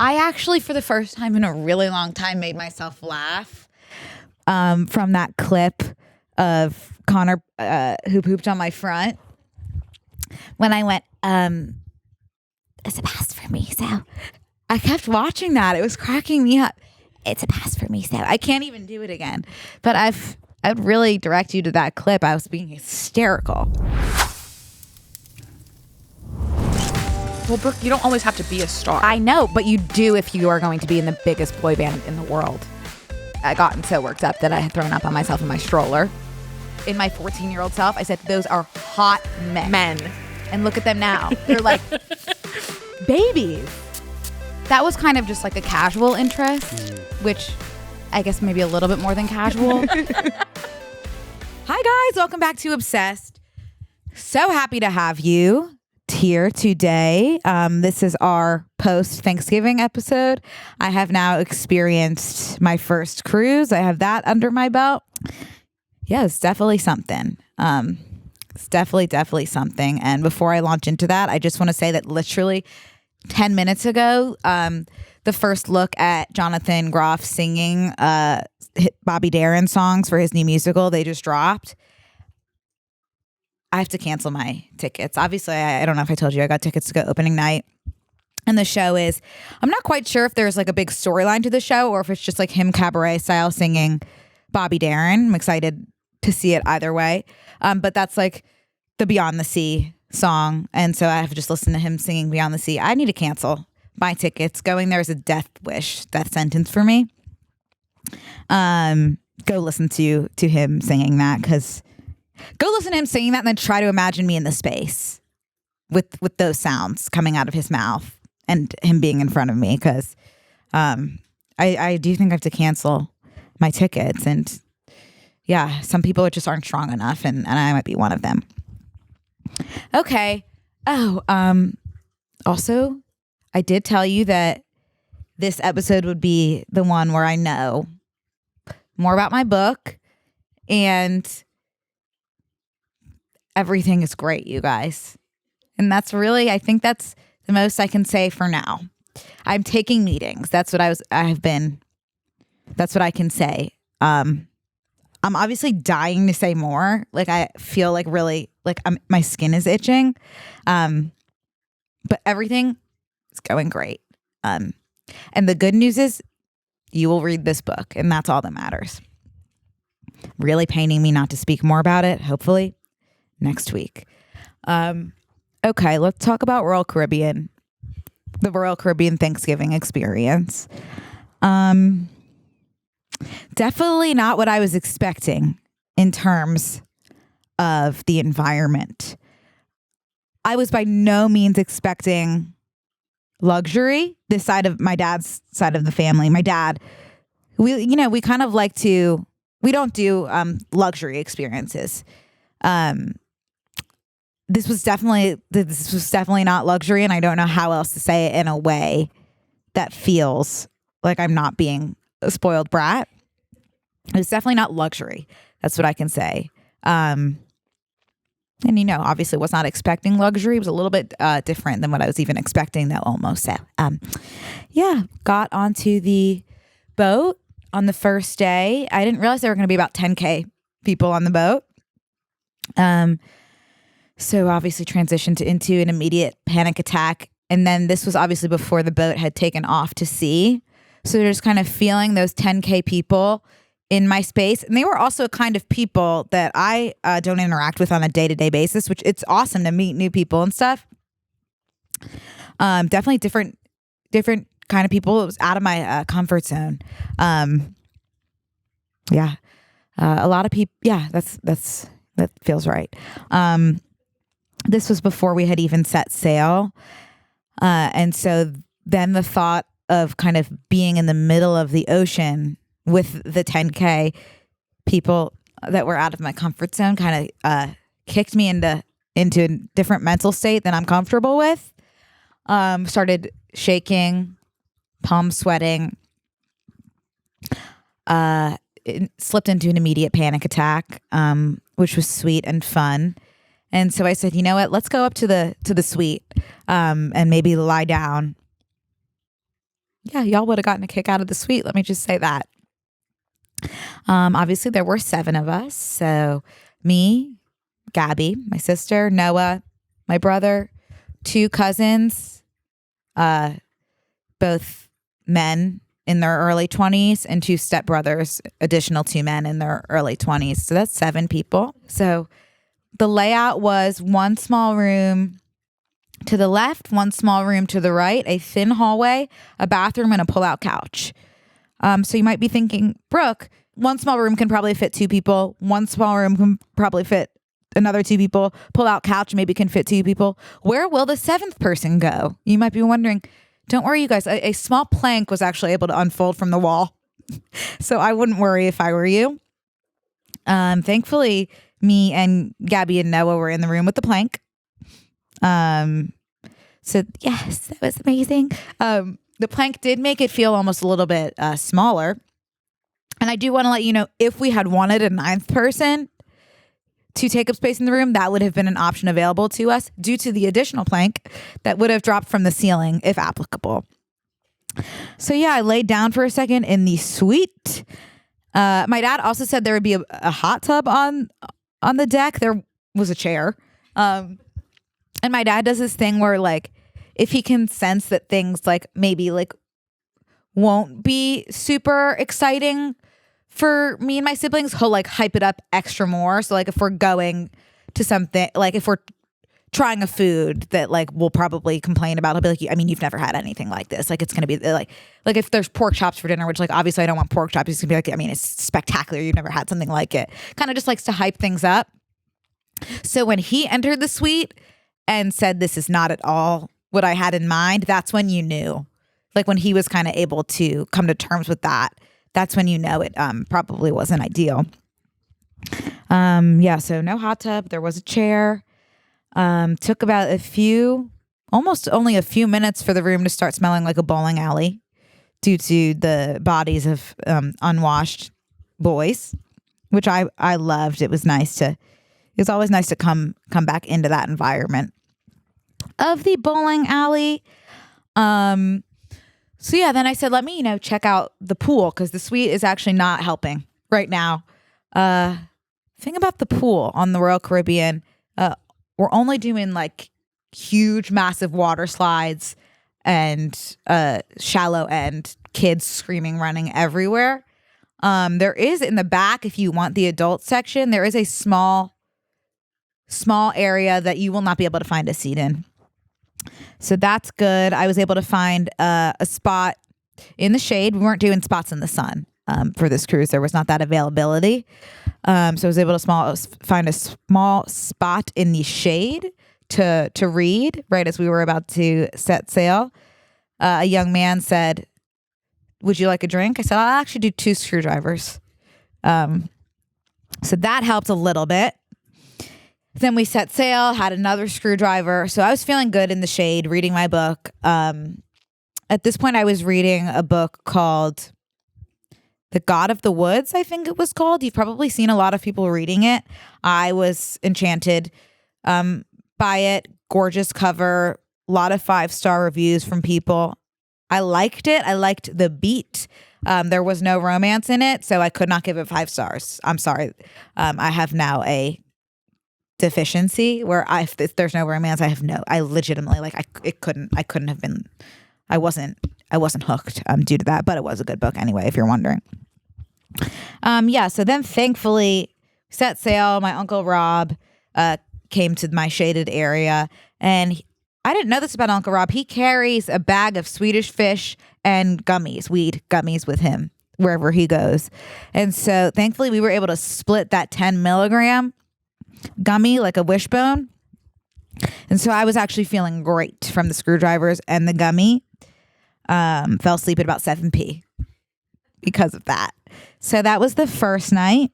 I actually, for the first time in a really long time, made myself laugh from that clip of Connor who pooped on my front. When I went, it's a pass for me. So I kept watching that. It was cracking me up. It's a pass for me. So I can't even do it again. But I'd really direct you to that clip. I was being hysterical. Well, Brooke, you don't always have to be a star. I know, but you do if you are going to be in the biggest boy band in the world. I gotten so worked up that I had thrown up on myself in my stroller. In my 14-year-old self, I said, those are hot men. And look at them now. They're like babies. That was kind of just like a casual interest, which I guess maybe a little bit more than casual. Hi, guys. Welcome back to Obsessed. So happy to have you here today. This is our post-Thanksgiving episode. I have now experienced my first cruise. I have that under my belt. Yeah, it's definitely something. It's definitely something. And before I launch into that, I just want to say that literally 10 minutes ago, the first look at Jonathan Groff singing Bobby Darin songs for his new musical, they just dropped. I have to cancel my tickets. Obviously, I don't know if I told you, I got tickets to go opening night. And the show is, I'm not quite sure if there's like a big storyline to the show or if it's just like him cabaret style singing Bobby Darin. I'm excited to see it either way. But that's like the Beyond the Sea song. And so I have to just listen to him singing Beyond the Sea. I need to cancel my tickets. Going there is a death sentence for me. Go listen to him singing that, because go listen to him singing that and then try to imagine me in the space with those sounds coming out of his mouth and him being in front of me, because I do think I have to cancel my tickets. And yeah, some people just aren't strong enough, and I might be one of them. Okay. Oh, also, I did tell you that this episode would be the one where I know more about my book, and everything is great, you guys. And that's really, I think that's the most I can say for now. I'm taking meetings. That's what that's what I can say. I'm obviously dying to say more. Like, I feel like really, like my skin is itching. But everything is going great. And the good news is you will read this book, and that's all that matters. Really paining me not to speak more about it, hopefully next week. Okay, let's talk about Royal Caribbean, the Royal Caribbean Thanksgiving experience. Definitely not what I was expecting in terms of the environment. I was by no means expecting luxury. This side of my dad's side of the family, my dad, we kind of like to, we don't do luxury experiences. This was definitely not luxury, and I don't know how else to say it in a way that feels like I'm not being a spoiled brat. It was definitely not luxury. That's what I can say. And obviously was not expecting luxury. It was a little bit different than what I was even expecting, though, almost. So, got onto the boat on the first day. I didn't realize there were going to be about 10K people on the boat. So obviously transitioned into an immediate panic attack. And then this was obviously before the boat had taken off to sea. So just kind of feeling those 10K people in my space. And they were also a kind of people that I don't interact with on a day-to-day basis, which it's awesome to meet new people and stuff. Definitely different kind of people. It was out of my comfort zone. A lot of people. Yeah, that feels right. This was before we had even set sail. And so then the thought of kind of being in the middle of the ocean with the 10K people that were out of my comfort zone kind of kicked me into a different mental state than I'm comfortable with. Started shaking, palm sweating, slipped into an immediate panic attack, which was sweet and fun. And so I said, you know what, let's go up to the suite and maybe lie down yeah, y'all would have gotten a kick out of the suite. Let me just say that. Obviously, there were 7 of us. So me, Gabby, my sister, Noah, my brother, 2 cousins, both men in their early 20s, and 2 stepbrothers, additional 2 men in their early 20s. So that's 7 people. So the layout was 1 small room to the left, 1 small room to the right, a thin hallway, a bathroom, and a pull-out couch. So you might be thinking, Brooke, 1 small room can probably fit 2 people. 1 small room can probably fit another 2 people. Pull-out couch maybe can fit 2 people. Where will the 7th person go? You might be wondering. Don't worry, you guys. A small plank was actually able to unfold from the wall. So I wouldn't worry if I were you. Thankfully, me and Gabby and Noah were in the room with the plank. So yes, that was amazing. The plank did make it feel almost a little bit smaller. And I do want to let you know, if we had wanted a 9th person to take up space in the room, that would have been an option available to us due to the additional plank that would have dropped from the ceiling if applicable. So yeah, I laid down for a second in the suite. My dad also said there would be a hot tub on the deck. There was a chair. And my dad does this thing where, like, if he can sense that things like maybe like won't be super exciting for me and my siblings, he'll like hype it up extra more. So like if we're going to something, like if we're trying a food that like we'll probably complain about, he'll be like, I mean, you've never had anything like this. Like it's going to be like if there's pork chops for dinner, which like obviously I don't want pork chops. He's going to be like, I mean, it's spectacular. You've never had something like it. Kind of just likes to hype things up. So when he entered the suite and said, this is not at all what I had in mind, that's when you knew. Like when he was kind of able to come to terms with that, that's when you know it probably wasn't ideal. Yeah, so no hot tub. There was a chair. Took about almost only a few minutes for the room to start smelling like a bowling alley due to the bodies of unwashed boys, which I loved. It was always nice to come back into that environment of the bowling alley. So yeah, then I said, let me, check out the pool because the suite is actually not helping right now. Thing about the pool on the Royal Caribbean, we're only doing like huge, massive water slides and shallow end, kids screaming, running everywhere. There is in the back, if you want the adult section, there is a small area that you will not be able to find a seat in. So that's good. I was able to find a spot in the shade. We weren't doing spots in the sun for this cruise. There was not that availability. So I was able to find a small spot in the shade to read right as we were about to set sail. A young man said, would you like a drink? I said, I'll actually do 2 screwdrivers. So that helped a little bit. Then we set sail, had another screwdriver. So I was feeling good in the shade, reading my book. At this point, I was reading a book called The God of the Woods, I think it was called. You've probably seen a lot of people reading it. I was enchanted by it. Gorgeous cover, a lot of 5-star reviews from people. I liked it. I liked the beat. There was no romance in it, so I could not give it 5 stars. I'm sorry. I have now a deficiency where if there's no romance, I legitimately I couldn't have been, I wasn't hooked due to that, but it was a good book anyway, if you're wondering. So then thankfully set sail. My Uncle Rob came to my shaded area, and I didn't know this about Uncle Rob. He carries a bag of Swedish fish and weed gummies with him wherever he goes. And so thankfully we were able to split that 10 milligram gummy like a wishbone. And so I was actually feeling great from the screwdrivers and the gummy. Fell asleep at about 7 p.m. because of that. So that was the first night.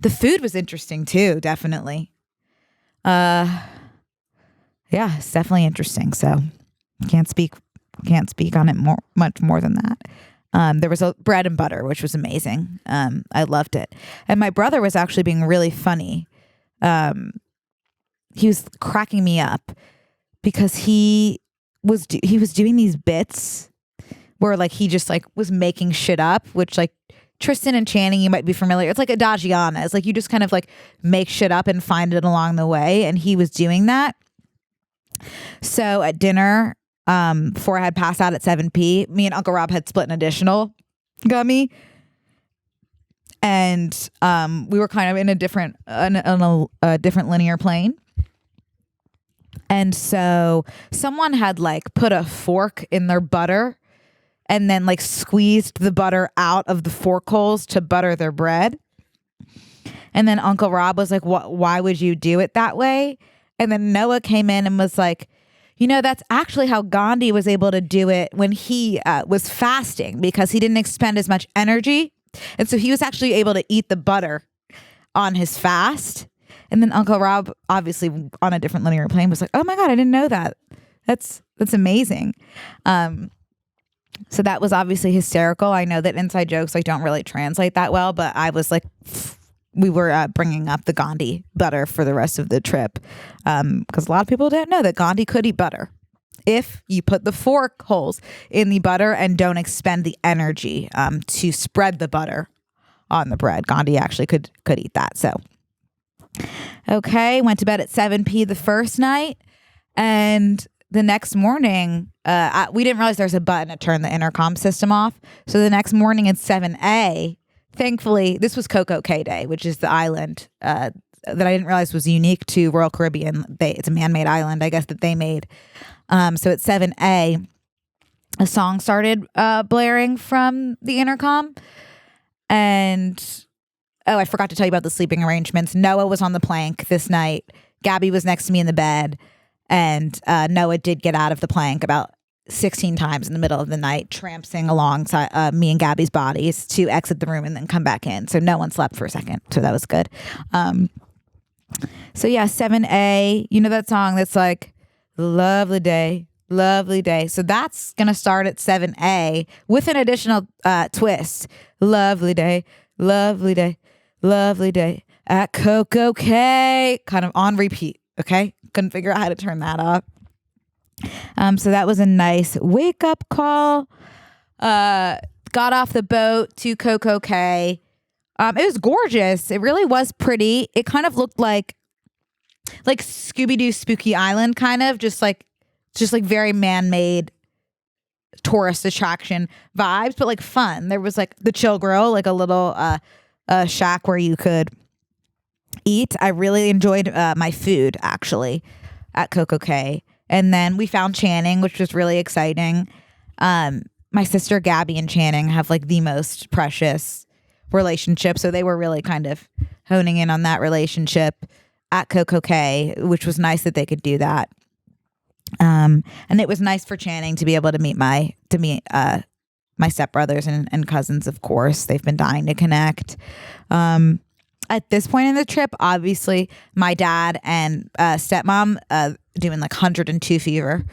The food was interesting too, definitely. Yeah, it's definitely interesting. So can't speak on it much more than that. There was a bread and butter, which was amazing. I loved it. And my brother was actually being really funny. He was cracking me up because he was doing these bits where like he just like was making shit up, which like Tristan and Channing, you might be familiar. It's like adagiana. It's like you just kind of like make shit up and find it along the way. And he was doing that. So at dinner, before I had passed out at 7p, me and Uncle Rob had split an additional gummy. And we were kind of in a different linear plane. And so someone had like put a fork in their butter and then like squeezed the butter out of the fork holes to butter their bread. And then Uncle Rob was like, why would you do it that way? And then Noah came in and was like, you know, that's actually how Gandhi was able to do it when he was fasting, because he didn't expend as much energy. And so he was actually able to eat the butter on his fast. And then Uncle Rob, obviously on a different linear plane, was like, oh my God, I didn't know that. That's amazing. So that was obviously hysterical. I know that inside jokes like don't really translate that well, but I was like, we were bringing up the Gandhi butter for the rest of the trip, because a lot of people don't know that Gandhi could eat butter if you put the fork holes in the butter and don't expend the energy to spread the butter on the bread. Gandhi actually could eat that. So, okay, went to bed at 7p the first night, and the next morning, we didn't realize there's a button to turn the intercom system off. So the next morning at 7a, thankfully, this was CocoCay Day, which is the island that I didn't realize was unique to Royal Caribbean. It's a man-made island, I guess, that they made. So at 7a, a song started blaring from the intercom. And, I forgot to tell you about the sleeping arrangements. Noah was on the plank this night. Gabby was next to me in the bed. And Noah did get out of the plank about 16 times in the middle of the night, trampsing alongside me and Gabby's bodies to exit the room and then come back in. So no one slept for a second. So that was good. So yeah, 7a, you know that song that's like, lovely day, lovely day. So that's going to start at 7a with an additional twist. Lovely day, lovely day, lovely day at CocoCay. Kind of on repeat. Okay. Couldn't figure out how to turn that off. So that was a nice wake up call. Got off the boat to CocoCay. It was gorgeous. It really was pretty. It kind of looked like Scooby-Doo Spooky Island, kind of just like very man-made tourist attraction vibes, but like fun. There was like the Chill Grill, like a little shack where you could eat. I really enjoyed my food actually at CocoCay. And then we found Channing, which was really exciting. My sister Gabby and Channing have like the most precious relationship. So they were really kind of honing in on that relationship at CocoCay, which was nice that they could do that. And it was nice for Channing to be able to meet my stepbrothers and cousins, of course. They've been dying to connect. At this point in the trip, obviously, my dad and stepmom doing like 102 fever.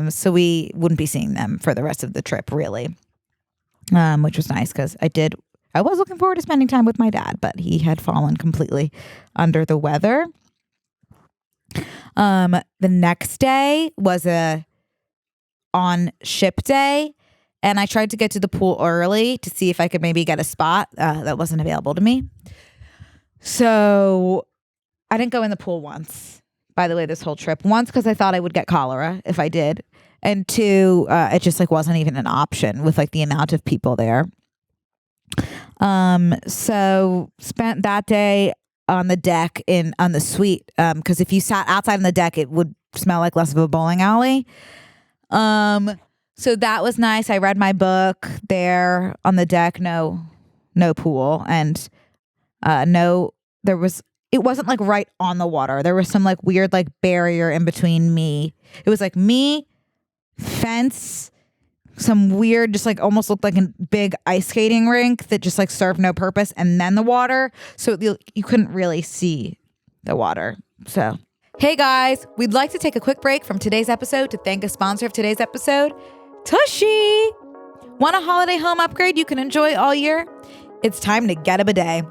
So we wouldn't be seeing them for the rest of the trip, really, which was nice because I was looking forward to spending time with my dad, but he had fallen completely under the weather. The next day was a on ship day, and I tried to get to the pool early to see if I could maybe get a spot that wasn't available to me. So I didn't go in the pool once, by the way, this whole trip. Once, because I thought I would get cholera if I did. And two, it just like wasn't even an option with like the amount of people there. So spent that day on the deck on the suite. Because if you sat outside on the deck, it would smell like less of a bowling alley. So that was nice. I read my book there on the deck. No pool. And it wasn't like right on the water. There was some like weird like barrier in between me. It was like me, fence, some weird, just like almost looked like a big ice skating rink that just like served no purpose, and then the water. So you couldn't really see the water. So, hey guys, we'd like to take a quick break from today's episode to thank a sponsor of today's episode, Tushy. Want a holiday home upgrade you can enjoy all year? It's time to get a bidet.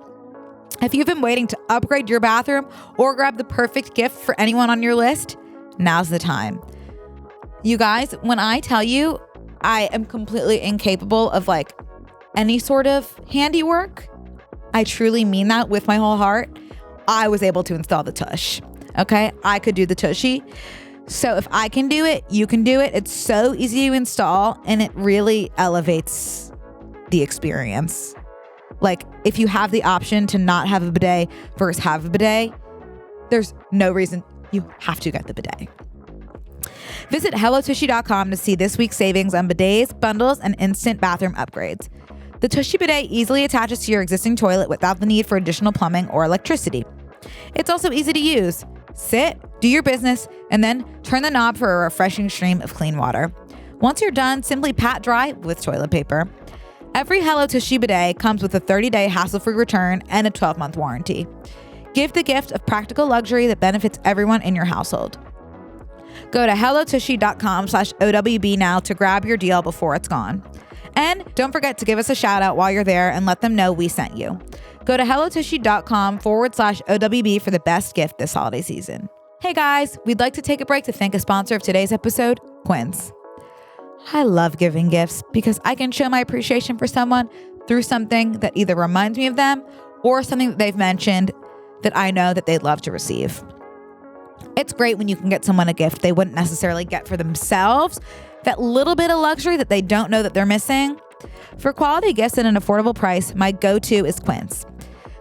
If you've been waiting to upgrade your bathroom or grab the perfect gift for anyone on your list, now's the time. You guys, when I tell you, I am completely incapable of like any sort of handiwork. I truly mean that with my whole heart. I was able to install the tush. Okay, I could do the tushy. So if I can do it, you can do it. It's so easy to install and it really elevates the experience. Like if you have the option to not have a bidet versus have a bidet, there's no reason you have to get the bidet. Visit HelloTushy.com to see this week's savings on bidets, bundles, and instant bathroom upgrades. The Tushy bidet easily attaches to your existing toilet without the need for additional plumbing or electricity. It's also easy to use. Sit, do your business, and then turn the knob for a refreshing stream of clean water. Once you're done, simply pat dry with toilet paper. Every Hello Tushy bidet comes with a 30-day hassle-free return and a 12-month warranty. Give the gift of practical luxury that benefits everyone in your household. Go to HelloTushy.com/OWB now to grab your deal before it's gone. And don't forget to give us a shout out while you're there and let them know we sent you. Go to HelloTushy.com/OWB for the best gift this holiday season. Hey guys, we'd like to take a break to thank a sponsor of today's episode, Quince. I love giving gifts because I can show my appreciation for someone through something that either reminds me of them or something that they've mentioned that I know that they'd love to receive. It's great when you can get someone a gift they wouldn't necessarily get for themselves, that little bit of luxury that they don't know that they're missing. For quality gifts at an affordable price, my go-to is Quince.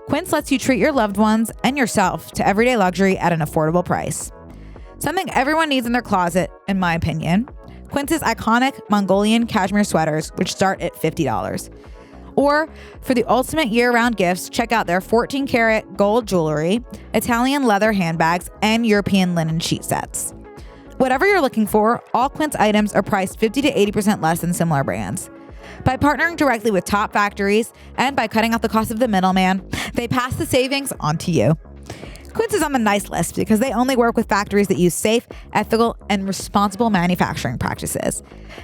Quince lets you treat your loved ones and yourself to everyday luxury at an affordable price. Something everyone needs in their closet, in my opinion. Quince's iconic Mongolian cashmere sweaters, which start at $50. Or for the ultimate year-round gifts, check out their 14-karat gold jewelry, Italian leather handbags, and European linen sheet sets. Whatever you're looking for, all Quince items are priced 50 to 80% less than similar brands. By partnering directly with top factories and by cutting out the cost of the middleman, they pass the savings on to you. Quince is on the nice list because they only work with factories that use safe, ethical, and responsible manufacturing practices.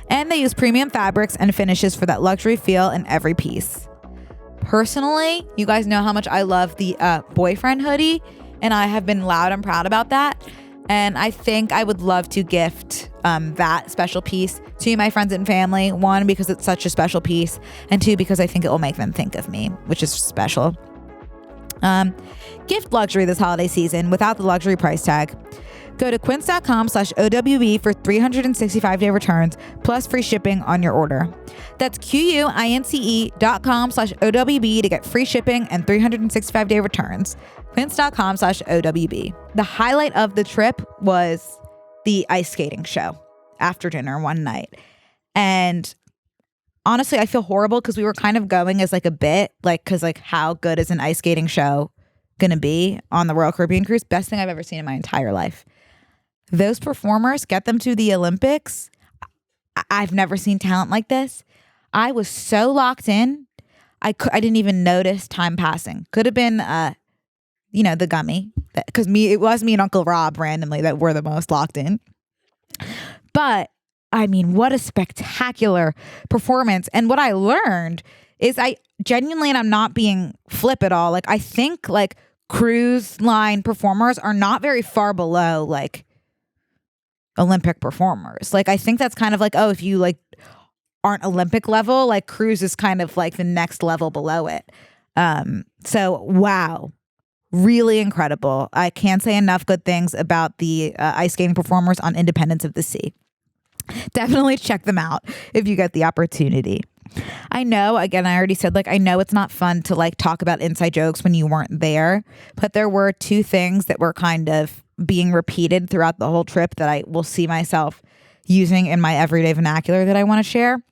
And they use premium fabrics and finishes for that luxury feel in every piece. Personally, you guys know how much I love the boyfriend hoodie, and I have been loud and proud about that. And I think I would love to gift that special piece to my friends and family. One, because it's such a special piece, and two, because I think it will make them think of me, which is special. Gift luxury this holiday season without the luxury price tag. Go to quince.com/OWB for 365-day returns plus free shipping on your order. That's QUINCE.com/OWB to get free shipping and 365-day returns. Quince.com/OWB. The highlight of the trip was the ice skating show after dinner one night. And honestly, I feel horrible because we were kind of going as like a bit, like, because like how good is an ice skating show going to be on the Royal Caribbean cruise? Best thing I've ever seen in my entire life. Those performers, get them to the Olympics. I've never seen talent like this. I was so locked in. I didn't even notice time passing. Could have been, the gummy. Because it was me and Uncle Rob randomly that were the most locked in. But I mean, what a spectacular performance. And what I learned is I genuinely, and I'm not being flip at all, like I think like cruise line performers are not very far below like Olympic performers. Like I think that's kind of like, oh, if you like aren't Olympic level, like cruise is kind of like the next level below it. So wow, really incredible. I can't say enough good things about the ice skating performers on Independence of the Sea. Definitely check them out if you get the opportunity. I know, again, I already said, like, I know it's not fun to like talk about inside jokes when you weren't there, but there were two things that were kind of being repeated throughout the whole trip that I will see myself using in my everyday vernacular that I want to share.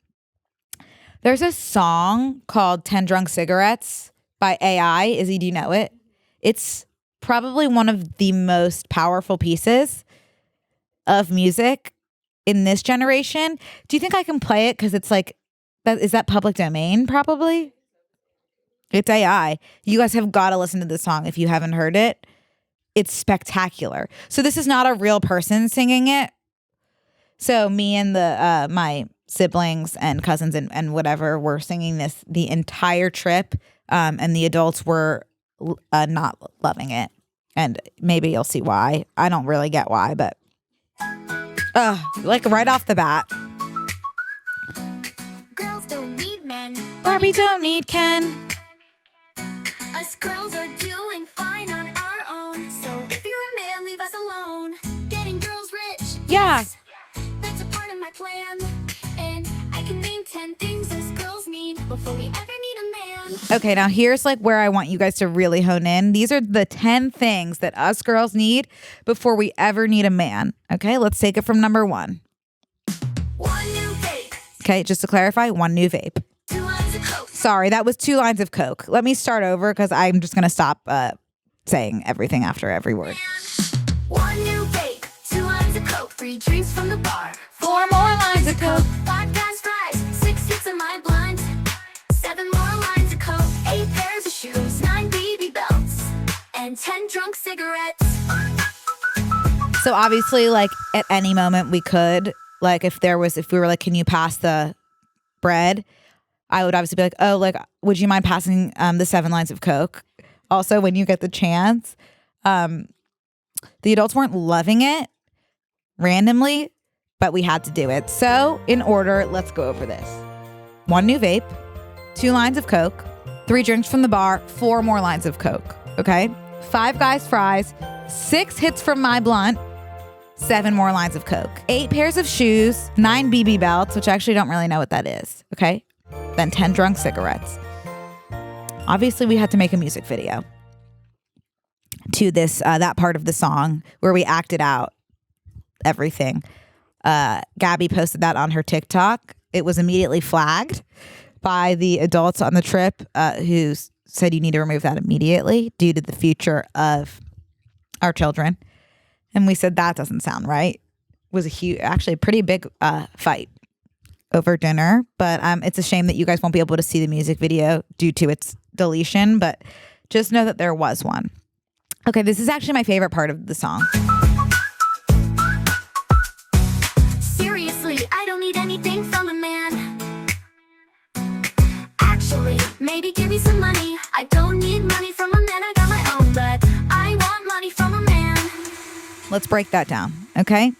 There's a song called 10 Drunk Cigarettes by AI. Izzy, do you know it? It's probably one of the most powerful pieces of music in this generation. Do you think I can play it? Because it's like, is that public domain? Probably. It's AI. You guys have got to listen to this song if you haven't heard it. It's spectacular. So this is not a real person singing it. So me and my siblings and cousins and whatever were singing this the entire trip, and the adults were not loving it. And maybe you'll see why. I don't really get why, but like right off the bat. but we don't need Ken. Us girls are doing fine on our own. So if you're a man, leave us alone. Getting girls rich. Yeah. Yes, that's a part of my plan. And I can name 10 things us girls need before we ever need a man. Okay, now here's like where I want you guys to really hone in. These are the 10 things that us girls need before we ever need a man. Okay, let's take it from number 1. One new vape. Okay, just to clarify, 1 new vape. 2 lines of coke. Sorry, that was 2 lines of Coke. Let me start over because I'm just going to stop saying everything after every word. 1 new vape. 2 lines of coke. 3 drinks from the bar. 4 more lines of Coke. 5 guys fries. 6 hits of my blunt. 7 more lines of coke. 8 pairs of shoes. 9 BB belts. And 10 drunk cigarettes. So obviously, like at any moment we could, like if we were like, can you pass the bread? I would obviously be like, oh, like, would you mind passing the 7 lines of Coke? Also, when you get the chance, the adults weren't loving it randomly, but we had to do it. So in order, let's go over this. 1 new vape, 2 lines of Coke, 3 drinks from the bar, 4 more lines of Coke. Okay. 5 guys fries, 6 hits from my blunt, 7 more lines of Coke, 8 pairs of shoes, 9 BB belts, which I actually don't really know what that is. Okay. Then 10 drunk cigarettes. Obviously, we had to make a music video to this, that part of the song where we acted out everything. Gabby posted that on her TikTok. It was immediately flagged by the adults on the trip who said you need to remove that immediately due to the future of our children. And we said, that doesn't sound right. It was actually a pretty big fight over dinner, but it's a shame that you guys won't be able to see the music video due to its deletion, but just know that there was one. Okay, this is actually my favorite part of the song. Seriously, I don't need anything from a man. Actually, maybe give me some money. I don't need money from a man, I got my own, but I want money from a man. Let's break that down, okay?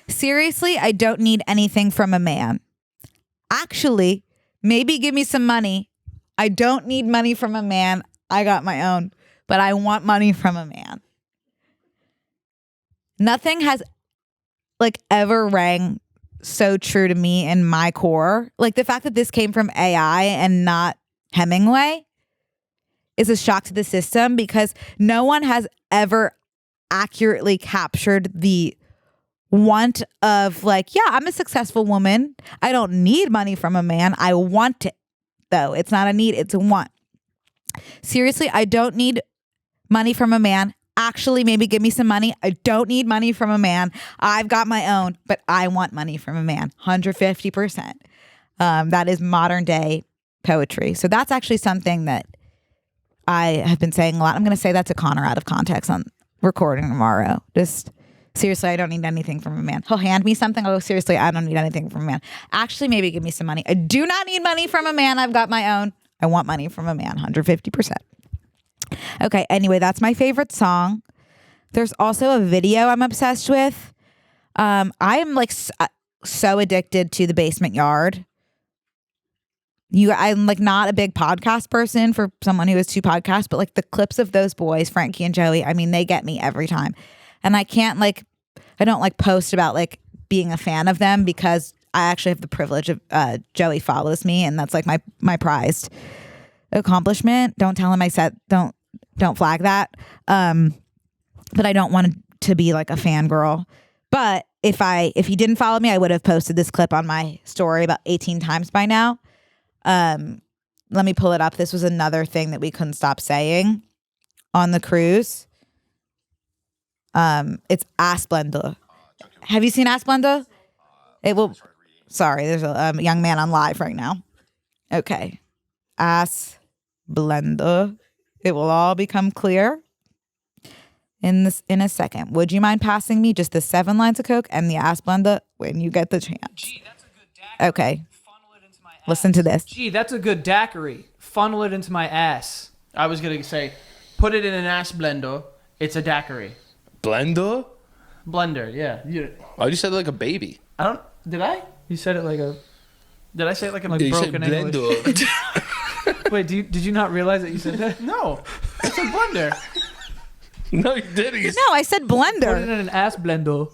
Seriously, I don't need anything from a man. Actually, maybe give me some money. I don't need money from a man. I got my own, but I want money from a man. Nothing has like ever rang so true to me in my core. Like the fact that this came from AI and not Hemingway is a shock to the system because no one has ever accurately captured the want of like, yeah, I'm a successful woman. I don't need money from a man. I want it though. It's not a need, it's a want. Seriously, I don't need money from a man. Actually, maybe give me some money. I don't need money from a man. I've got my own, but I want money from a man. 150%. That is modern day poetry. So that's actually something that I have been saying a lot. I'm going to say that to Connor out of context on recording tomorrow. Just seriously, I don't need anything from a man. He'll hand me something. Oh, seriously, I don't need anything from a man. Actually, maybe give me some money. I do not need money from a man. I've got my own. I want money from a man. 150%. Okay, anyway, that's my favorite song. There's also a video I'm obsessed with. I am like so addicted to The Basement Yard. I'm like not a big podcast person for someone who has 2 podcasts, but like the clips of those boys, Frankie and Joey, I mean, they get me every time. And I don't like post about like being a fan of them because I actually have the privilege of Joey follows me, and that's like my prized accomplishment. Don't tell him I said don't flag that. But I don't want to be like a fangirl. But if he didn't follow me, I would have posted this clip on my story about 18 times by now. Let me pull it up. This was another thing that we couldn't stop saying on the cruise. It's Ass Blenduh. Have you seen Ass Blenduh? It will. Sorry, there's a young man on live right now. Okay. Ass Blenduh. It will all become clear in a second. Would you mind passing me just the 7 lines of Coke and the Ass Blenduh when you get the chance? Gee, that's a good daiquiri. Okay. Funnel it into my ass. Listen to this. Gee, that's a good daiquiri. Funnel it into my ass. I was going to say, put it in an ass blender. It's a daiquiri. Blender? Blender, yeah. Oh, you said it like a baby. Did I? You said it like a... Did I say it like a You said broken English? blender. Wait, did you not realize that you said that? No, it's a blender. No, you didn't. No, I said Put it blender. in an ass blender.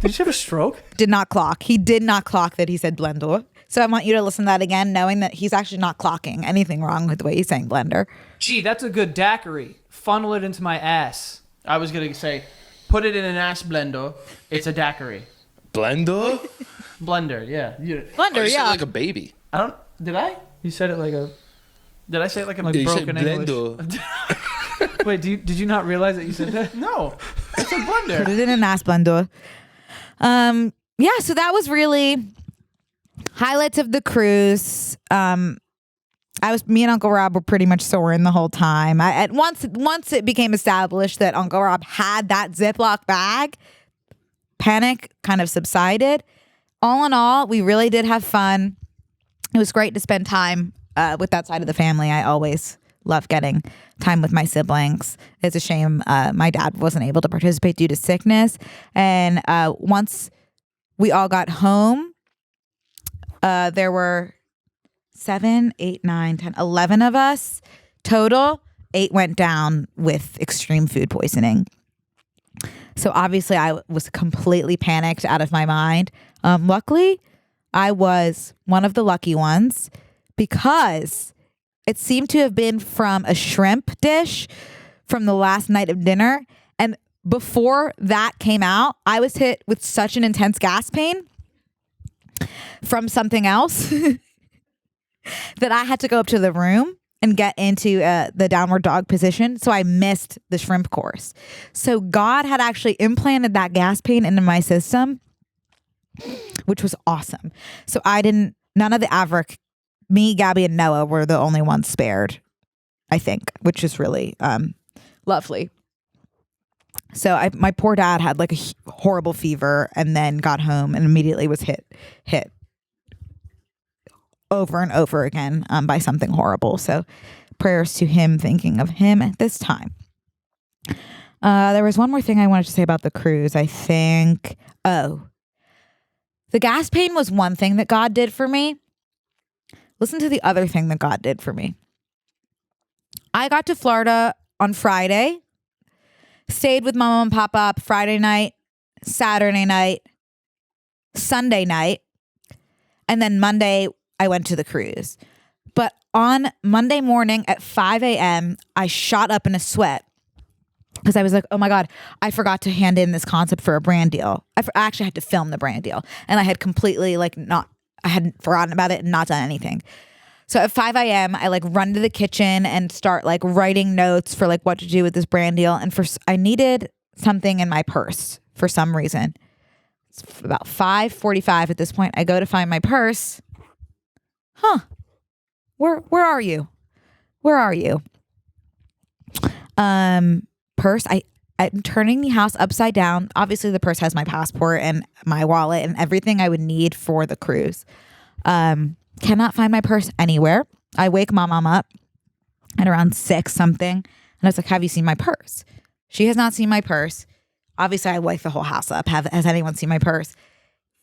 Did you have a stroke? Did not clock. He did not clock that he said blender. So I want you to listen to that again, knowing that he's actually not clocking anything wrong with the way he's saying blender. Gee, that's a good daiquiri. Funnel it into my ass. I was gonna say, put it in an ass blender. It's a daiquiri. Blender? Blender, yeah. Blender, Oh, you said yeah. like a baby. I don't. Did I? You said it like a Did I say it like a like You said broken English. blender. Wait, did you not realize that you said that? No, it's a Put blender. it in an ass blender. Yeah, so that was really highlights of the cruise. Me and Uncle Rob were pretty much soaring the whole time. Once it became established that Uncle Rob had that Ziploc bag, panic kind of subsided. All in all, we really did have fun. It was great to spend time with that side of the family. I always love getting time with my siblings. It's a shame my dad wasn't able to participate due to sickness. And once we all got home, there were 7, 8, 9, 10, 11 of us total. 8 went down with extreme food poisoning. So obviously I was completely panicked out of my mind. Luckily, I was one of the lucky ones because it seemed to have been from a shrimp dish from the last night of dinner. And before that came out, I was hit with such an intense gas pain from something else that I had to go up to the room and get into the downward dog position. So I missed the shrimp course. So God had actually implanted that gas pain into my system, which was awesome. So none of the Averick, me, Gabby, and Noah were the only ones spared, I think, which is really lovely. So my poor dad had like a horrible fever and then got home and immediately was hit over and over again by something horrible. So prayers to him, thinking of him at this time. There was one more thing I wanted to say about the cruise, I think. Oh, the gas pain was one thing that God did for me. Listen to the other thing that God did for me. I got to Florida on Friday, stayed with Mama and Papa up Friday night, Saturday night, Sunday night, and then Monday I went to the cruise. But on Monday morning at 5 a.m., I shot up in a sweat because I was like, oh my God, I forgot to hand in this concept for a brand deal. I actually had to film the brand deal. And I had completely I hadn't forgotten about it and not done anything. So at 5 a.m., I run to the kitchen and start writing notes for what to do with this brand deal. And I needed something in my purse for some reason. It's about 5:45 at this point. I go to find my purse. Where are you? Where are you? Purse. I'm turning the house upside down. Obviously, the purse has my passport and my wallet and everything I would need for the cruise. Cannot find my purse anywhere. I wake my mom up at around 6 something. And I was like, have you seen my purse? She has not seen my purse. Obviously, I wake the whole house up. Has anyone seen my purse?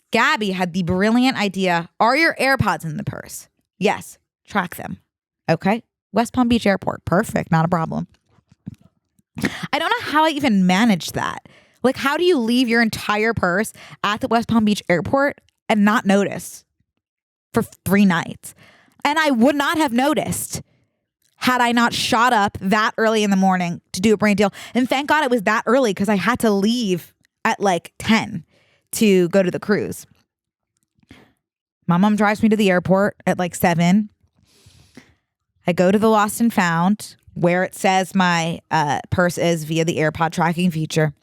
Gabby had the brilliant idea. Are your AirPods in the purse? Yes. Track them. Okay. West Palm Beach Airport. Perfect. Not a problem. I don't know how I even managed that. How do you leave your entire purse at the West Palm Beach Airport and not notice for 3 nights? And I would not have noticed had I not shot up that early in the morning to do a brand deal. And thank God it was that early because I had to leave at 10 to go to the cruise. My mom drives me to the airport at 7. I go to the Lost and Found where it says my purse is via the AirPod tracking feature.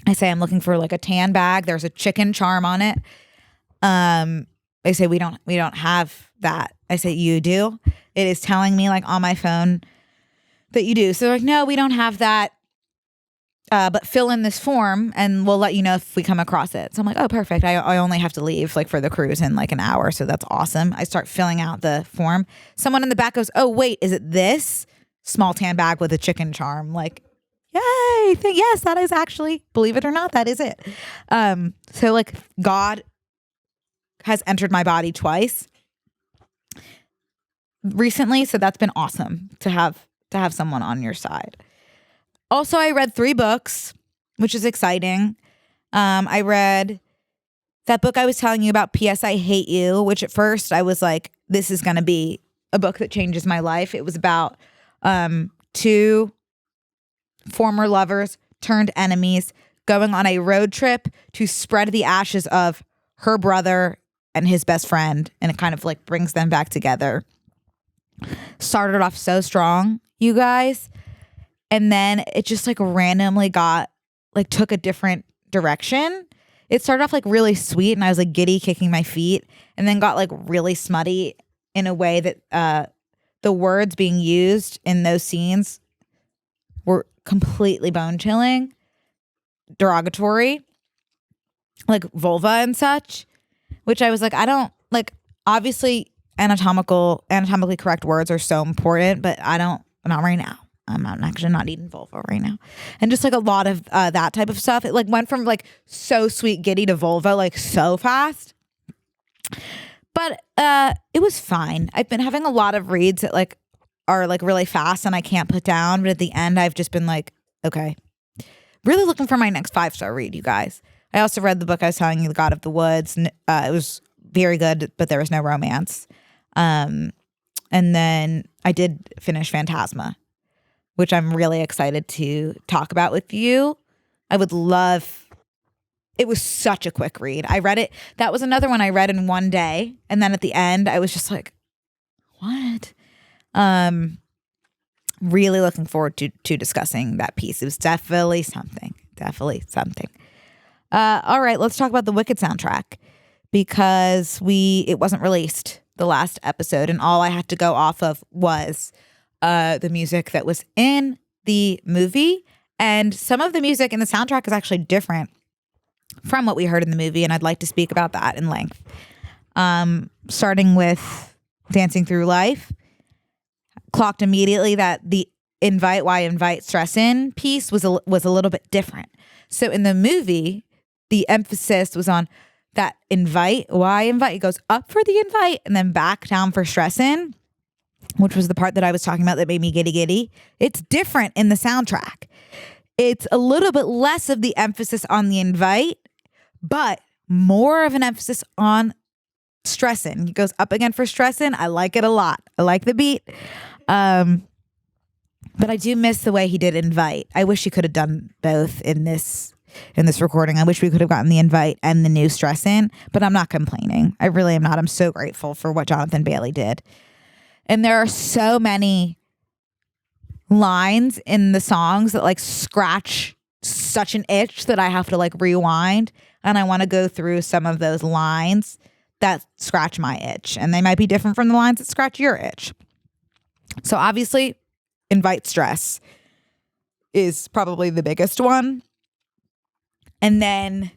I say I'm looking for a tan bag. There's a chicken charm on it. They say we don't have that. I say, you do? It is telling me on my phone that you do. So no, we don't have that. But fill in this form and we'll let you know if we come across it. So I'm like, oh, perfect. I only have to leave for the cruise in an hour. So that's awesome. I start filling out the form. Someone in the back goes, oh, wait, is it this small tan bag with a chicken charm? Yay. Yes, that is actually, believe it or not, that is it. So God has entered my body twice. recently, so that's been awesome to have someone on your side. Also, I read 3 books, which is exciting. I read that book I was telling you about, P.S. I Hate You, which at first I was like, this is going to be a book that changes my life. It was about 2 former lovers turned enemies going on a road trip to spread the ashes of her brother and his best friend, and it kind of like brings them back together. Started off so strong, you guys, and then it just like randomly took a different direction. It started off like really sweet, and I was like giddy kicking my feet, and then got like really smutty in a way that the words being used in those scenes were completely bone-chilling, derogatory, like vulva and such, which I was like, I don't like. Obviously, anatomically correct words are so important, but not right now. I'm actually not eating vulva right now. And just like a lot of that type of stuff. It like went from like so sweet giddy to vulva like so fast. But it was fine. I've been having a lot of reads that like are like really fast and I can't put down. But at the end, I've just been like, okay. Really looking for my next 5-star read, you guys. I also read the book I was telling you, The God of the Woods. It was very good, but there was no romance. And then I did finish Phantasma, which I'm really excited to talk about with you. I would love, it was such a quick read. I read it. That was another one I read in one day. And then at the end, I was just like, what? Really looking forward to discussing that piece. It was definitely something. All right, let's talk about the Wicked soundtrack, because it wasn't released the last episode, and all I had to go off of was the music that was in the movie. And some of the music in the soundtrack is actually different from what we heard in the movie, and I'd like to speak about that in length. Starting with Dancing Through Life, clocked immediately that the invite stress in piece was a little bit different. So in the movie, the emphasis was on that invite. Why invite? It goes up for the invite and then back down for stress in, which was the part that I was talking about that made me giddy. It's different in the soundtrack. It's a little bit less of the emphasis on the invite, but more of an emphasis on stress in. It goes up again for stress in. I like it a lot. I like the beat. But I do miss the way he did invite. I wish he could have done both in this recording. I wish we could have gotten the invite and the new stress in, but I'm not complaining. I really am not. I'm so grateful for what Jonathan Bailey did. And there are so many lines in the songs that like scratch such an itch that I have to like rewind. And I want to go through some of those lines that scratch my itch. And they might be different from the lines that scratch your itch. So obviously, invite stress is probably the biggest one. And then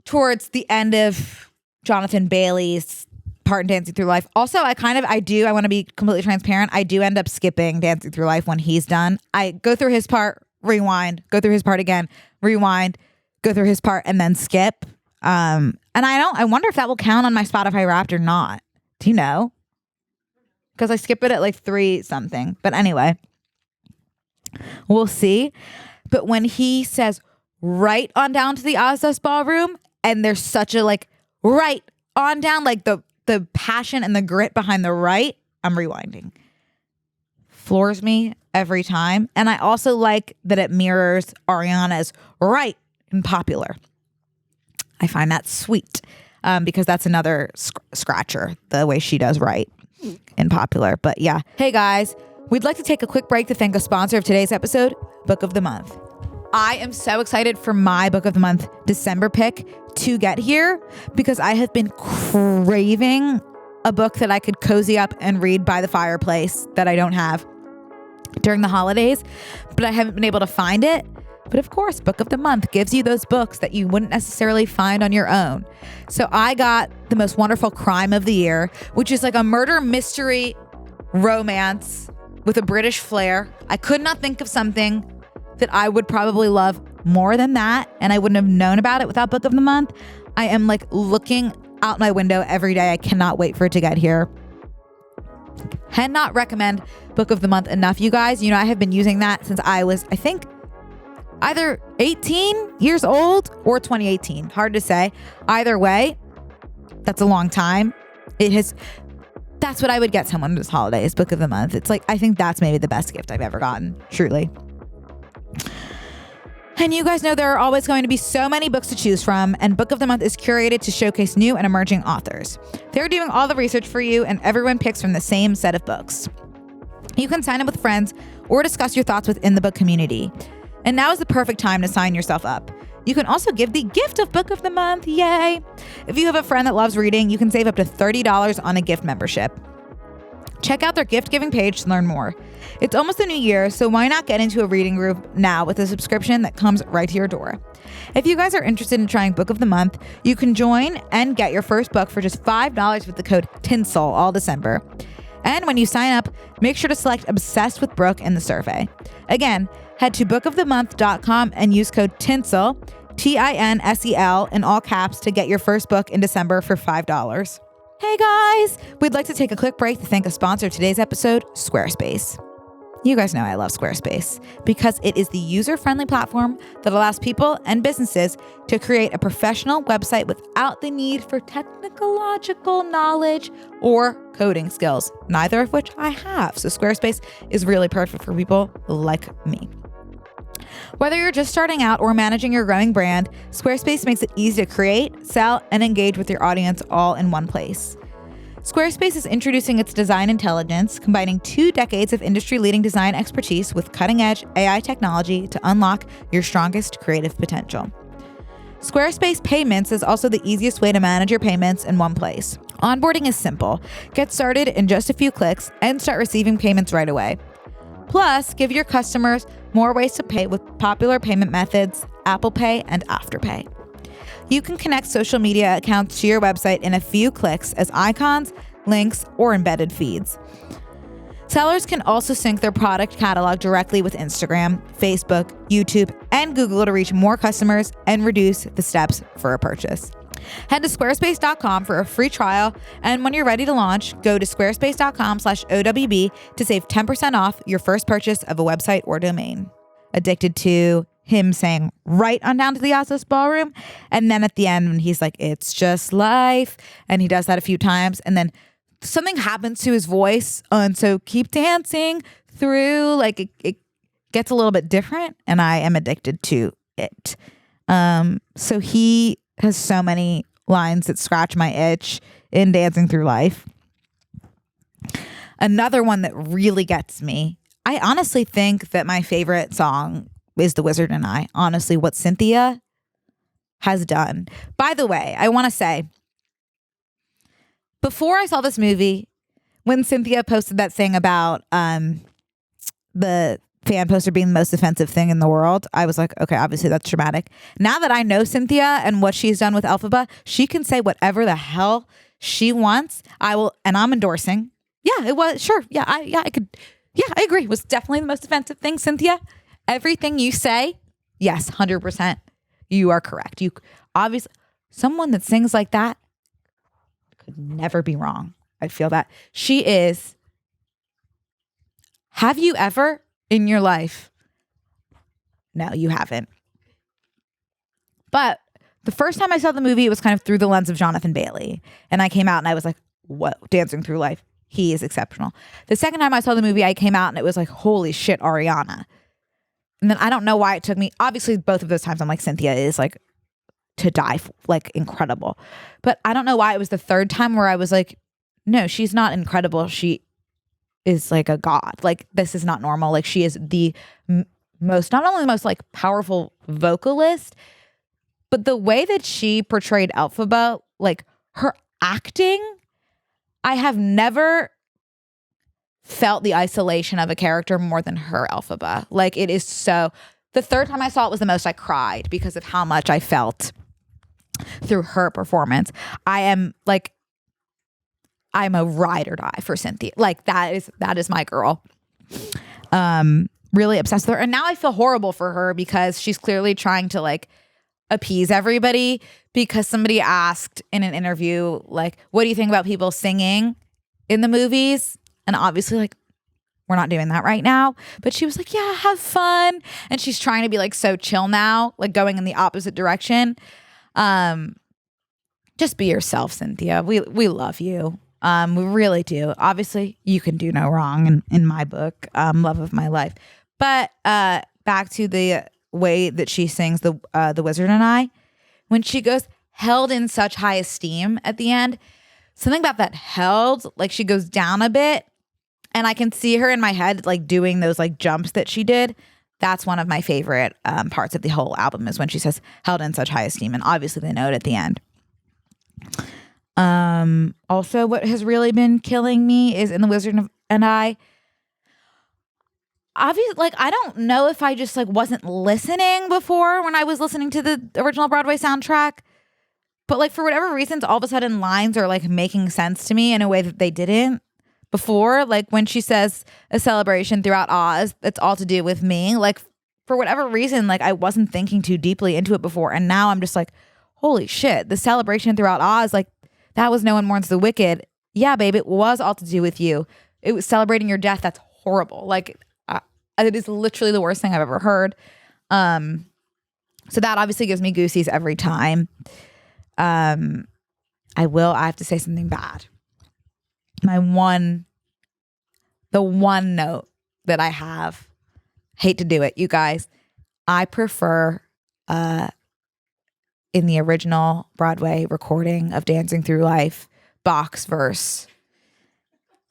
towards the end of Jonathan Bailey's part in Dancing Through Life, also I want to be completely transparent. I do end up skipping Dancing Through Life when he's done. I go through his part, rewind, go through his part again, rewind, go through his part, and then skip. And I wonder if that will count on my Spotify Wrapped or not. Do you know? Because I skip it at like 3 something. But anyway, we'll see. But when he says right on down to the Oz's ballroom, and there's such a like right on down, like the passion and the grit behind the right, I'm rewinding. Floors me every time. And I also like that it mirrors Ariana's right in Popular. I find that sweet because that's another scratcher, the way she does right in Popular. But yeah. Hey guys, we'd like to take a quick break to thank a sponsor of today's episode, Book of the Month. I am so excited for my Book of the Month December pick to get here because I have been craving a book that I could cozy up and read by the fireplace that I don't have during the holidays, but I haven't been able to find it. But of course, Book of the Month gives you those books that you wouldn't necessarily find on your own. So I got The Most Wonderful Crime of the Year, which is like a murder mystery romance with a British flair. I could not think of something that I would probably love more than that, and I wouldn't have known about it without Book of the Month. I am like looking out my window every day. I cannot wait for it to get here. Cannot recommend Book of the Month enough, you guys. You know, I have been using that since I was, I think, either 18 years old or 2018. Hard to say. Either way, that's a long time. That's what I would get someone this holidays, Book of the Month. It's like, I think that's maybe the best gift I've ever gotten, truly. And you guys know there are always going to be so many books to choose from, and Book of the Month is curated to showcase new and emerging authors. They're doing all the research for you, and everyone picks from the same set of books. You can sign up with friends or discuss your thoughts within the book community. And now is the perfect time to sign yourself up. You can also give the gift of Book of the Month, yay! If you have a friend that loves reading, you can save up to $30 on a gift membership. Check out their gift giving page to learn more. It's almost the new year, so why not get into a reading group now with a subscription that comes right to your door? If you guys are interested in trying Book of the Month, you can join and get your first book for just $5 with the code TINSEL all December. And when you sign up, make sure to select Obsessed with Brooke in the survey. Again, head to bookofthemonth.com and use code TINSEL, TINSEL, in all caps to get your first book in December for $5. Hey guys, we'd like to take a quick break to thank a sponsor of today's episode, Squarespace. You guys know I love Squarespace because it is the user-friendly platform that allows people and businesses to create a professional website without the need for technological knowledge or coding skills, neither of which I have. So Squarespace is really perfect for people like me. Whether you're just starting out or managing your growing brand, Squarespace makes it easy to create, sell, and engage with your audience all in one place. Squarespace is introducing its design intelligence, combining 2 decades of industry-leading design expertise with cutting-edge AI technology to unlock your strongest creative potential. Squarespace Payments is also the easiest way to manage your payments in one place. Onboarding is simple. Get started in just a few clicks and start receiving payments right away. Plus, give your customers more ways to pay with popular payment methods, Apple Pay and Afterpay. You can connect social media accounts to your website in a few clicks as icons, links, or embedded feeds. Sellers can also sync their product catalog directly with Instagram, Facebook, YouTube, and Google to reach more customers and reduce the steps for a purchase. Head to squarespace.com for a free trial, and when you're ready to launch, go to squarespace.com/OWB to save 10% off your first purchase of a website or domain. Addicted to him saying right on down to the Oslos Ballroom, and then at the end when he's like, it's just life, and he does that a few times, and then something happens to his voice, and so keep dancing through, like it gets a little bit different, and I am addicted to it. So he has so many lines that scratch my itch in Dancing Through Life. Another one that really gets me, I honestly think that my favorite song is The Wizard and I. Honestly, what Cynthia has done. By the way, I want to say, before I saw this movie, when Cynthia posted that thing about the fan poster being the most offensive thing in the world, I was like, okay, obviously that's dramatic. Now that I know Cynthia and what she's done with Elphaba, she can say whatever the hell she wants. I will, and I'm endorsing. Yeah, it was, sure. Yeah, I agree. It was definitely the most offensive thing, Cynthia. Everything you say, yes, 100%. You are correct. You obviously, someone that sings like that could never be wrong. I feel that. She is. Have you ever in your life? No, you haven't. But the first time I saw the movie, it was kind of through the lens of Jonathan Bailey. And I came out and I was like, whoa, Dancing Through Life. He is exceptional. The second time I saw the movie, I came out and it was like, holy shit, Ariana. And then I don't know why it took me. Obviously, both of those times I'm like, Cynthia is like to die for, like incredible. But I don't know why it was the third time where I was like, no, she's not incredible. She is like a god. Like, this is not normal. Like, she is the most, not only the most like powerful vocalist, but the way that she portrayed Elphaba, like her acting, I have never felt the isolation of a character more than her Elphaba. Like, it is so, the third time I saw it was the most I cried because of how much I felt through her performance. I'm a ride or die for Cynthia. Like, that is my girl. Really obsessed with her. And now I feel horrible for her because she's clearly trying to like appease everybody, because somebody asked in an interview, like, what do you think about people singing in the movies? And obviously, like, we're not doing that right now. But she was like, yeah, have fun. And she's trying to be like so chill now, like going in the opposite direction. Just be yourself, Cynthia. We love you. We really do. Obviously, you can do no wrong in my book, love of my life. But back to the way that she sings the Wizard and I, when she goes held in such high esteem at the end, something about that held, like she goes down a bit, and I can see her in my head like doing those like jumps that she did. That's one of my favorite parts of the whole album, is when she says held in such high esteem, and obviously the note at the end. Also, what has really been killing me is in The Wizard and I. Obviously, like, I don't know if I just like wasn't listening before when I was listening to the original Broadway soundtrack, but like for whatever reasons, all of a sudden lines are like making sense to me in a way that they didn't before. Like when she says a celebration throughout Oz, it's all to do with me. Like for whatever reason, like I wasn't thinking too deeply into it before, and now I'm just like, holy shit, the celebration throughout Oz, like that was No One Mourns the Wicked. Yeah, babe, it was all to do with you. It was celebrating your death. That's horrible. Like it is literally the worst thing I've ever heard. So that obviously gives me goosies every time. I have to say something bad. The one note that I have, hate to do it, you guys, I prefer in the original Broadway recording of Dancing Through Life, Bach's verse.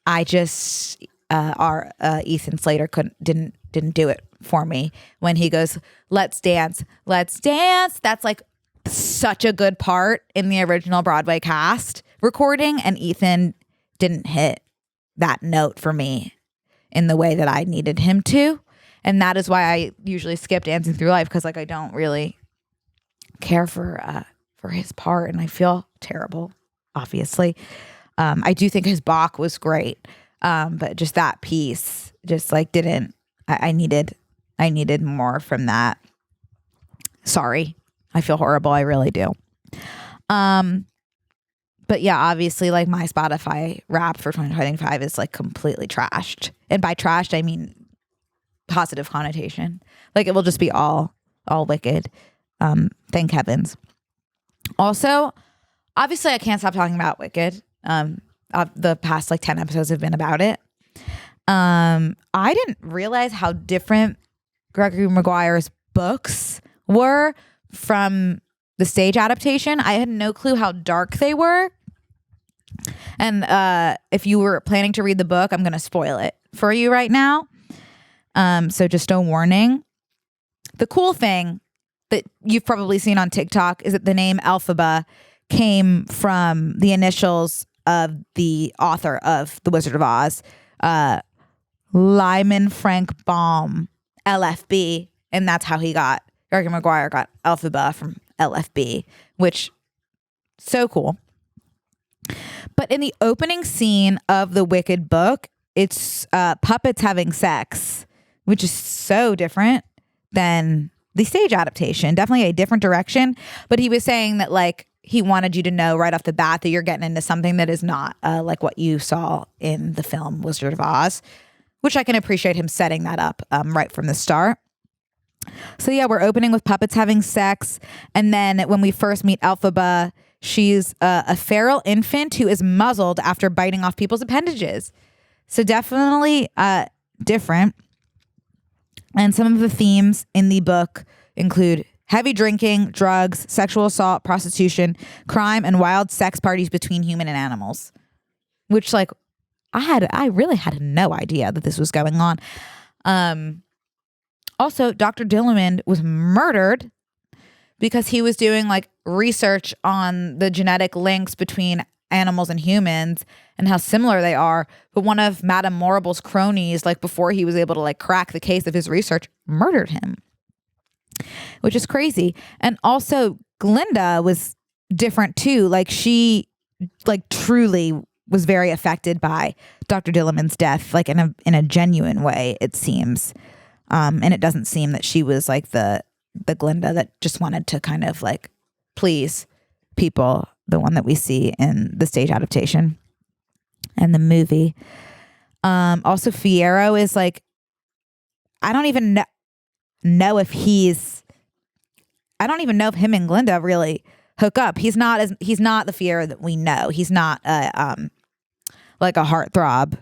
I just Ethan Slater didn't do it for me when he goes, let's dance. That's like such a good part in the original Broadway cast recording, and Ethan didn't hit that note for me in the way that I needed him to. And that is why I usually skip Dancing Through Life, because like I don't really care for his part, and I feel terrible, obviously. I do think his Bach was great, but just that piece just like didn't. I needed more from that. Sorry, I feel horrible. I really do. But yeah, obviously, like my Spotify rap for 2025 is like completely trashed, and by trashed I mean positive connotation. Like it will just be all Wicked. Thank heavens. Also, obviously, I can't stop talking about Wicked. The past like 10 episodes have been about it. I didn't realize how different Gregory Maguire's books were from the stage adaptation. I had no clue how dark they were. And if you were planning to read the book, I'm going to spoil it for you right now. So just a warning. The cool thing that you've probably seen on TikTok is that the name Elphaba came from the initials of the author of The Wizard of Oz, Lyman Frank Baum, LFB, and that's how Gregory Maguire got Elphaba from LFB, which so cool. But in the opening scene of the Wicked book, it's puppets having sex, which is so different than the stage adaptation. Definitely a different direction. But he was saying that like he wanted you to know right off the bat that you're getting into something that is not like what you saw in the film Wizard of Oz, which I can appreciate him setting that up right from the start. So yeah, we're opening with puppets having sex. And then when we first meet Elphaba, she's a feral infant who is muzzled after biting off people's appendages. So definitely different. And some of the themes in the book include heavy drinking, drugs, sexual assault, prostitution, crime, and wild sex parties between human and animals. Which like I really had no idea that this was going on. Also, Dr. Dillerman was murdered because he was doing like research on the genetic links between animals and humans and how similar they are. But one of Madame Morrible's cronies, like before he was able to like crack the case of his research, murdered him, which is crazy. And also Glinda was different too. Like she like truly was very affected by Dr. Dillerman's death, like in a genuine way, it seems. And it doesn't seem that she was like the Glinda that just wanted to kind of like please people, the one that we see in the stage adaptation and the movie. Also, Fierro is like, I don't even know if I don't even know if him and Glinda really hook up. He's not the Fierro that we know. He's not like a heartthrob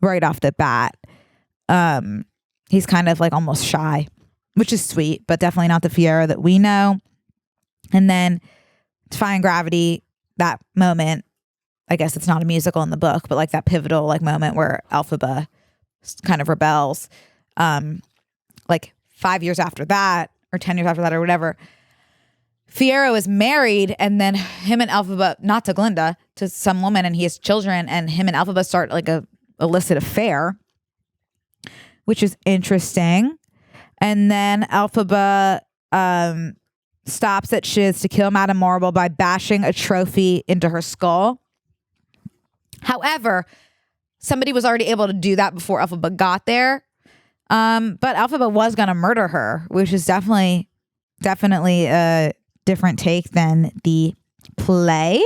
right off the bat. He's kind of like almost shy, which is sweet, but definitely not the Fierro that we know. And then Defying Gravity, that moment, I guess it's not a musical in the book, but like that pivotal like moment where Elphaba kind of rebels. Like 5 years after that, or 10 years after that, or whatever, Fierro is married, and then him and Elphaba, not to Glinda, to some woman, and he has children, and him and Elphaba start like a illicit affair, which is interesting. And then Elphaba stops at Shiz to kill Madame Marble by bashing a trophy into her skull. However, somebody was already able to do that before Elphaba got there. But Elphaba was going to murder her, which is definitely a different take than the play.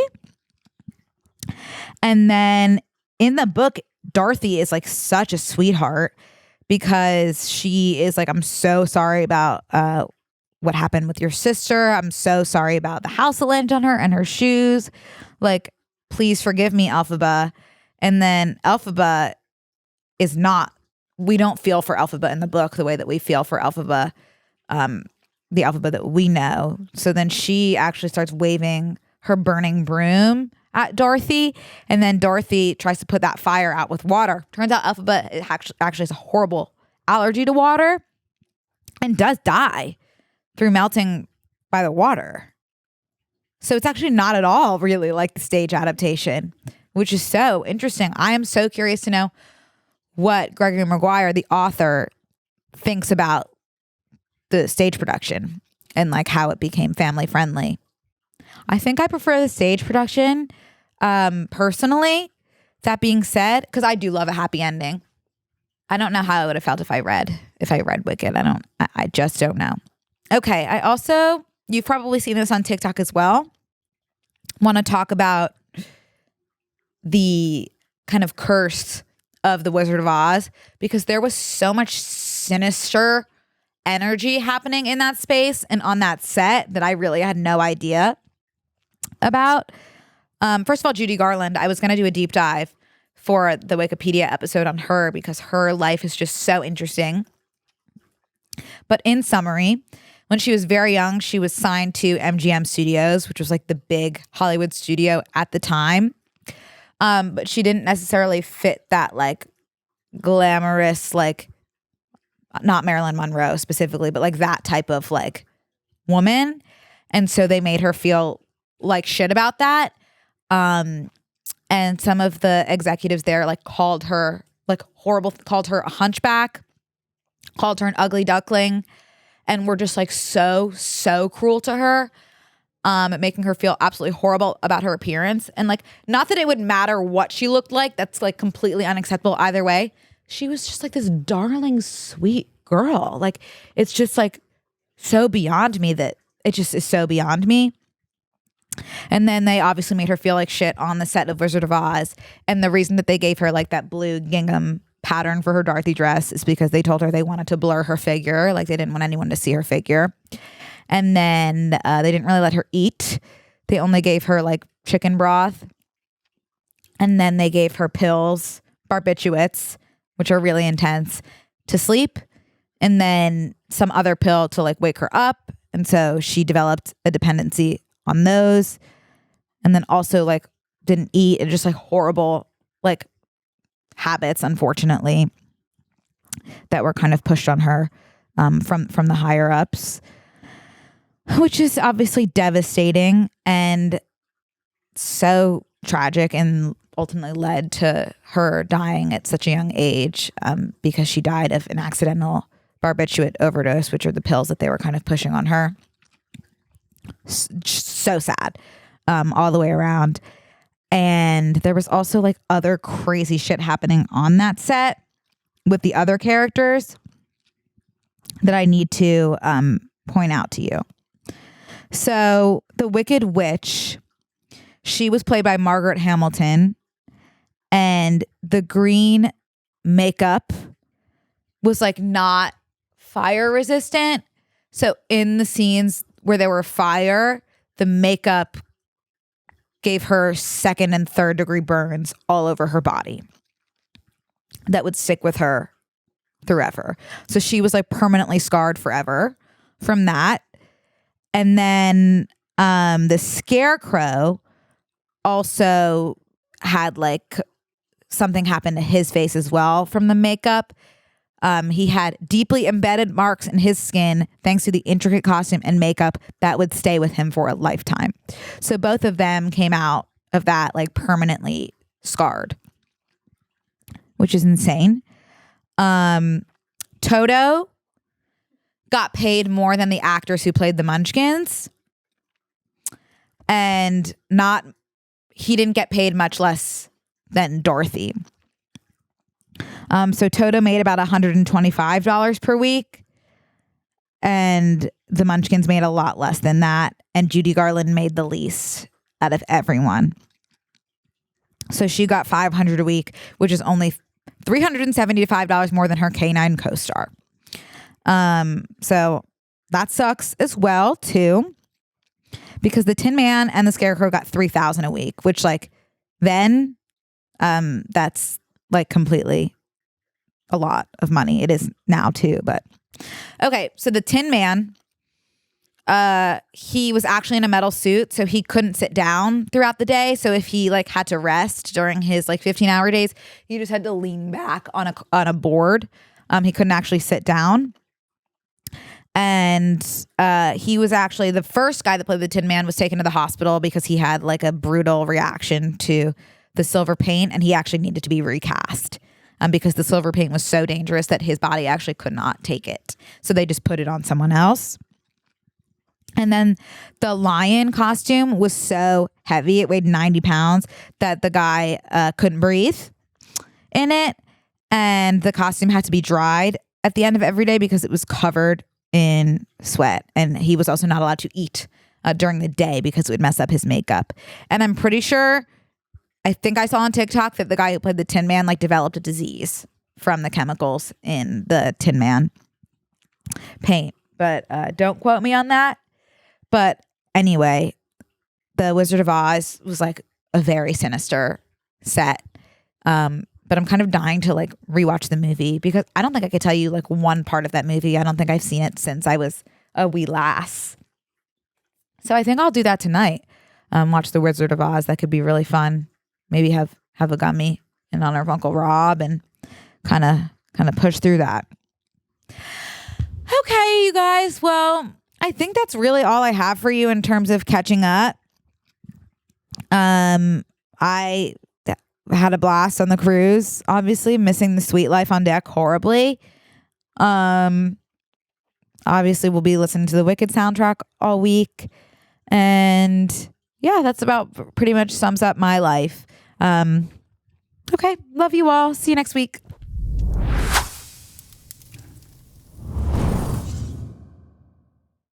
And then in the book, Dorothy is like such a sweetheart because she is like, I'm so sorry about what happened with your sister. I'm so sorry about the house that landed on her and her shoes. Like, please forgive me, Elphaba. And then Elphaba is not, we don't feel for Elphaba in the book the way that we feel for Elphaba, the Elphaba that we know. So then she actually starts waving her burning broom at Dorothy, and then Dorothy tries to put that fire out with water. Turns out Elphaba actually has a horrible allergy to water and does die through melting by the water. So it's actually not at all really like the stage adaptation, which is so interesting. I am so curious to know what Gregory Maguire, the author, thinks about the stage production and like how it became family friendly. I think I prefer the stage production personally. That being said, because I do love a happy ending. I don't know how I would have felt if I read Wicked. I just don't know. Okay, I also, you've probably seen this on TikTok as well, want to talk about the kind of curse of the Wizard of Oz, because there was so much sinister energy happening in that space and on that set that I really had no idea about. First of all, Judy Garland, I was going to do a deep dive for the Wikipedia episode on her because her life is just so interesting. But in summary, when she was very young, she was signed to MGM Studios, which was like the big Hollywood studio at the time. But she didn't necessarily fit that like glamorous, like not Marilyn Monroe specifically, but like that type of like woman. And so they made her feel like shit about that. And some of the executives there like called her like horrible, called her a hunchback, called her an ugly duckling, and were just like so cruel to her, making her feel absolutely horrible about her appearance. And like, not that it would matter what she looked like, that's like completely unacceptable either way. She was just like this darling, sweet girl. Like, it's just like so beyond me that it just is so beyond me. And then they obviously made her feel like shit on the set of Wizard of Oz. And the reason that they gave her like that blue gingham pattern for her Dorothy dress is because they told her they wanted to blur her figure. Like, they didn't want anyone to see her figure. And then they didn't really let her eat. They only gave her like chicken broth. And then they gave her pills, barbiturates, which are really intense, to sleep. And then some other pill to like wake her up. And so she developed a dependency on those. And then also like didn't eat, and just like horrible like habits, unfortunately, that were kind of pushed on her from the higher ups, which is obviously devastating and so tragic, and ultimately led to her dying at such a young age because she died of an accidental barbiturate overdose, which are the pills that they were kind of pushing on her. So sad all the way around. And there was also like other crazy shit happening on that set with the other characters that I need to point out to you. So the Wicked Witch, she was played by Margaret Hamilton, and the green makeup was like not fire resistant. So in the scenes where there were fire, the makeup gave her 2nd and 3rd degree burns all over her body that would stick with her forever. So she was like permanently scarred forever from that. And then the Scarecrow also had like something happen to his face as well from the makeup. He had deeply embedded marks in his skin thanks to the intricate costume and makeup that would stay with him for a lifetime. So both of them came out of that like permanently scarred, which is insane. Toto got paid more than the actors who played the Munchkins, and he didn't get paid much less than Dorothy. So Toto made about $125 per week, and the Munchkins made a lot less than that, and Judy Garland made the least out of everyone. So she got $500 a week, which is only $375 more than her K9 co-star. So that sucks as well too, because the Tin Man and the Scarecrow got $3,000 a week, which like then that's like completely a lot of money. It is now too, but okay. So the Tin Man, he was actually in a metal suit, so he couldn't sit down throughout the day. So if he like had to rest during his like 15-hour days, he just had to lean back on a board. He couldn't actually sit down. And he was actually the first guy that played the Tin Man was taken to the hospital because he had like a brutal reaction to the silver paint, and he actually needed to be recast because the silver paint was so dangerous that his body actually could not take it. So they just put it on someone else. And then the lion costume was so heavy, it weighed 90 pounds, that the guy couldn't breathe in it. And the costume had to be dried at the end of every day because it was covered in sweat. And he was also not allowed to eat during the day because it would mess up his makeup. And I'm pretty sure, I think I saw on TikTok that the guy who played the Tin Man like developed a disease from the chemicals in the Tin Man paint. But don't quote me on that. But anyway, the Wizard of Oz was like a very sinister set. But I'm kind of dying to like rewatch the movie because I don't think I could tell you like one part of that movie. I don't think I've seen it since I was a wee lass. So I think I'll do that tonight. Watch the Wizard of Oz. That could be really fun. Maybe have a gummy in honor of Uncle Rob and kind of push through that. Okay, you guys. Well, I think that's really all I have for you in terms of catching up. I had a blast on the cruise, obviously missing the sweet life on deck horribly. Obviously we'll be listening to the Wicked soundtrack all week. And yeah, that's about pretty much sums up my life. Okay. Love you all. See you next week.